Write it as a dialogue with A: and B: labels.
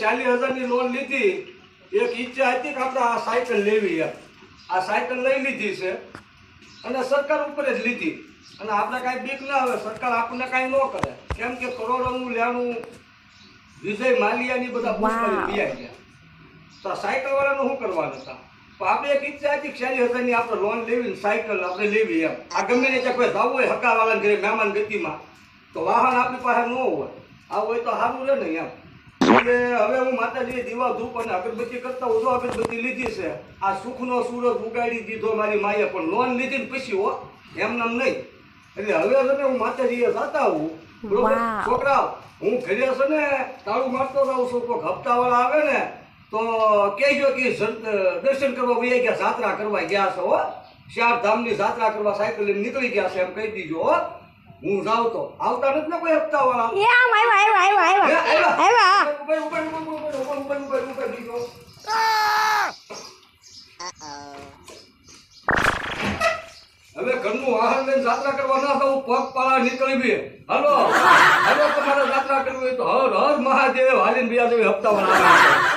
A: 40,000 ની લોન લીધી. એક ઈચ્છા હતી કે આપણે આ સાયકલ લેવી એમ. આ સાયકલ લઈ લીધી છે અને સરકાર ઉપર જ લીધી. અને આપણે કાંઈ બીક ના આવે, સરકાર આપણને કાંઈ ન કરે. કેમ કે કરોડોનું લેણું વિજય માલિયાની બધા પુષ્કળી પીયા ગયા. તો આ સાયકલ વાળાનું શું કરવાનું હતા? તો આપણે એક ઈચ્છા હતી 40,000 ની આપણે લોન લેવી, સાયકલ આપણે લેવી એમ. આ ગમે ને ત્યાં કોઈ જવું હોય હકાવાળાને ઘરે મહેમાન ગતિમાં, તો વાહન આપણી પાસે ન હોય, આવું હોય તો સારું રહે ને એમ. એટલે હવે હું માતાજીએ દીવા ધૂપ અને અગરબત્તી કરતા હું જો અગરબત્તી લીધી છે. આ સુખનો સૂરજ ઉગાડી દીધો મારી માએ, પણ લોન લીધી ને પછી હો, એમ નામ નહીં. એટલે હવે છે ને હું માતાજીએ જાતા હું બરોબર. છોકરાઓ હું ઘરે છે ને તાળું મારતો રહું છું. કોઈ હપ્તાવાળા આવે ને તો કહેજો કે દર્શન કરવા વયા ગયા, જાત્રા કરવા ગયા છો હો, 4 ધામની જાત્રા કરવા સાયકલ લઈને નીકળી ગયા છે એમ કહી દીજો હો. હું જાઉં તો આવતા નથી ને કોઈ હપ્તાવાળા. હવે ઘરનું વાહન લઈને જાત્રા કરવા ના થવું, પગપાળા નીકળવી. હાલો હાલો તમારે જાત્રા કરવી હોય તો હર હર મહાદેવ હાલીને બીજા જેવી હપ્તાવાળા આવે.